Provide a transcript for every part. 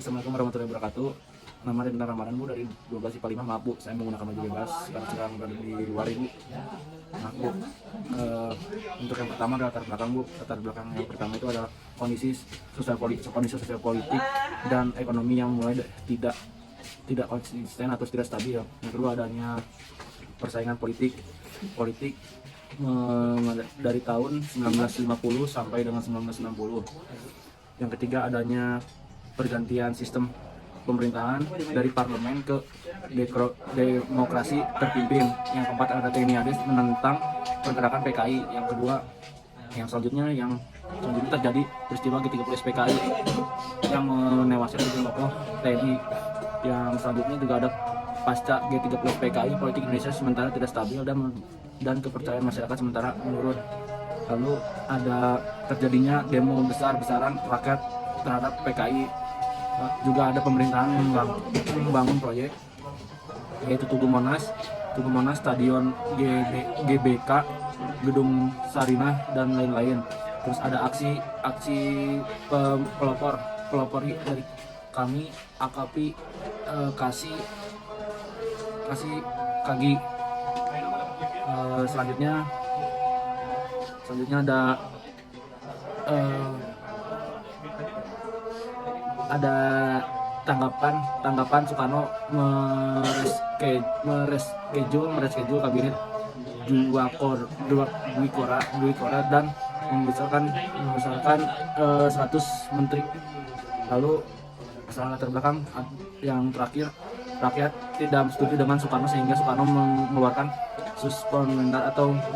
Assalamualaikum warahmatullahi wabarakatuh. Nama Rindra Ramadan Bu dari 12 IPA 5. Maaf Bu, saya menggunakan baju bebas karena sedang berada di luar Ibu. Maaf Bu. Untuk yang pertama adalah latar belakang Bu. Latar belakang yang pertama itu adalah kondisi sosial politik dan ekonomi yang mulai tidak konsisten atau tidak stabil. Yang kedua adanya persaingan politik dari tahun 1950 sampai dengan 1960. Yang ketiga adanya pergantian sistem pemerintahan dari parlemen ke demokrasi terpimpin. Yang keempat ada TNI AD menentang pergerakan PKI. Yang kedua, yang selanjutnya terjadi peristiwa G30 SPKI yang menewaskan 7 tokoh TNI. Yang selanjutnya juga ada pasca G30 SPKI, politik Indonesia sementara tidak stabil dan kepercayaan masyarakat sementara menurun. Lalu ada terjadinya demo besar-besaran rakyat terhadap PKI. Juga ada pemerintahan membangun proyek yaitu Tugu Monas, Stadion GBK, Gedung Sarinah dan lain-lain. Terus ada aksi pelopor dari kami AKP kasih Kagi. Selanjutnya ada tanggapan Soekarno mereschedule kabinet Dwi Kora dan membesarkan 100 menteri. Lalu masalah latar belakang yang terakhir, rakyat tidak setuju dengan Soekarno sehingga Soekarno mengeluarkan suspender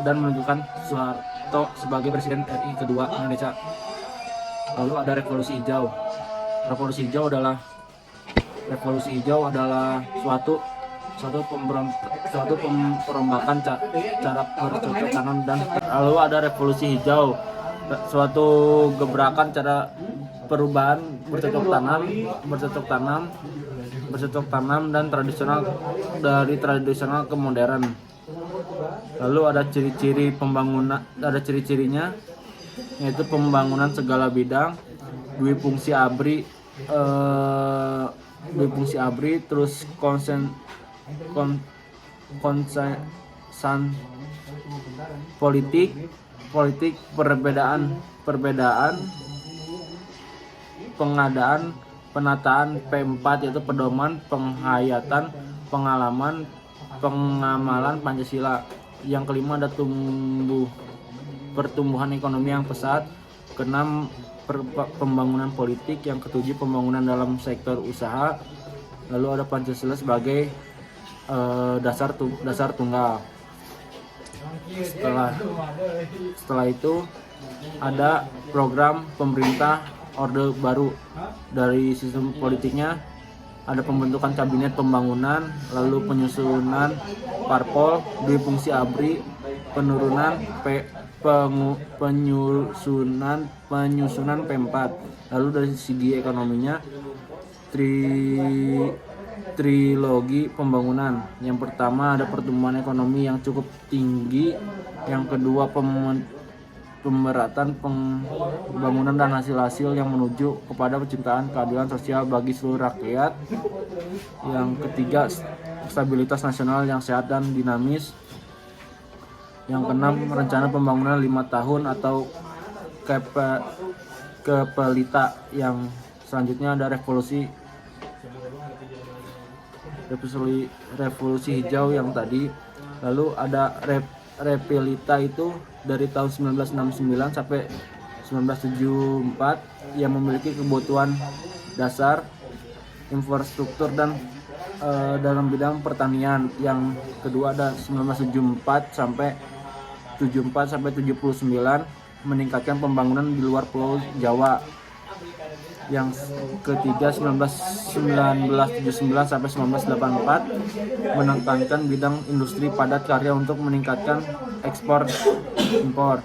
dan menunjukkan Soeharto sebagai presiden RI kedua Indonesia. Lalu ada revolusi hijau. Revolusi hijau adalah suatu perombakan cara bercocok tanam dan lalu ada revolusi hijau, suatu gebrakan cara perubahan bercocok tanam dan dari tradisional ke modern. Lalu ada ciri-cirinya yaitu pembangunan segala bidang, dui fungsi ABRI, terus konsen politik, penataan P4 yaitu pedoman penghayatan pengamalan Pancasila. Yang kelima ada pertumbuhan ekonomi yang pesat. Keenam pembangunan politik. Yang ketujuh pembangunan dalam sektor usaha. Lalu ada Pancasila sebagai dasar tunggal. Setelah itu ada program pemerintah Orde Baru. Dari sistem politiknya ada pembentukan kabinet pembangunan, lalu penyusunan parpol, dui fungsi ABRI, penyusunan P4. Lalu dari segi ekonominya trilogi pembangunan. Yang pertama ada pertumbuhan ekonomi yang cukup tinggi, yang kedua pemerataan pembangunan dan hasil-hasil yang menuju kepada penciptaan keadilan sosial bagi seluruh rakyat. Yang ketiga stabilitas nasional yang sehat dan dinamis. Yang keenam rencana pembangunan 5 tahun atau Kepelita. Yang selanjutnya ada revolusi hijau yang tadi. Lalu ada Repelita itu dari tahun 1969 sampai 1974 yang memiliki kebutuhan dasar infrastruktur dan dalam bidang pertanian. Yang kedua ada 1974 sampai 79 meningkatkan pembangunan di luar Pulau Jawa. Yang ketiga 1979 sampai 1984 menekankan bidang industri padat karya untuk meningkatkan ekspor impor.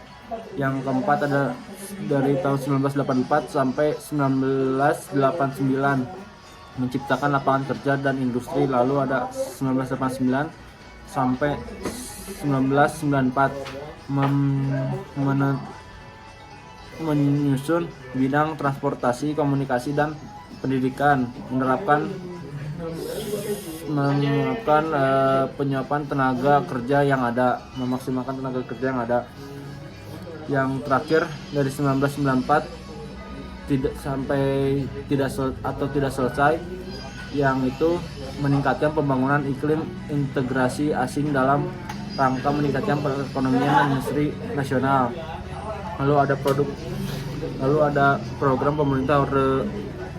Yang keempat ada dari tahun 1984 sampai 1989 menciptakan lapangan kerja dan industri. Lalu ada 1989 sampai 1994 menyusun bidang transportasi, komunikasi dan pendidikan, menerapkan penyuapan tenaga kerja yang ada, memaksimalkan tenaga kerja yang ada. Yang terakhir dari 1994 tidak selesai, yang itu meningkatkan pembangunan iklim integrasi asing dalam rangka meningkatkan perekonomian dan industri nasional. Lalu ada program pemerintah Orde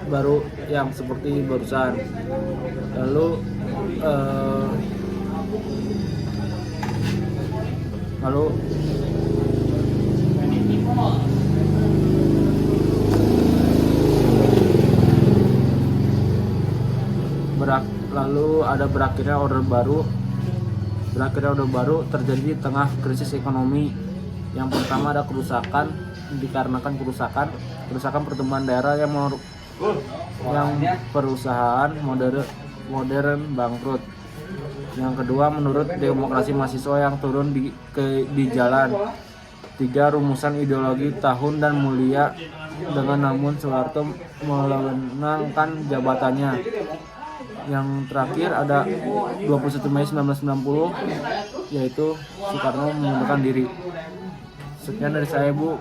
Baru yang seperti barusan. Lalu ada berakhirnya Orde Baru terjadi di tengah krisis ekonomi. Yang pertama ada dikarenakan kerusakan pertumbuhan daerah yang perusahaan modern bangkrut. Yang kedua, menurut demokrasi mahasiswa yang turun di jalan. 3. Rumusan ideologi tahun dan mulia dengan namun Soeharto melenangkan jabatannya. Yang terakhir ada 21 Mei 1990, yaitu Soekarno mengundurkan diri. Sekian dari saya, Bu.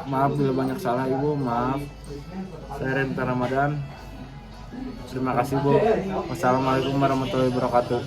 Maaf bila banyak salah, Ibu. Maaf. Saya Renta Ramadan. Terima kasih, Bu. Wassalamualaikum warahmatullahi wabarakatuh.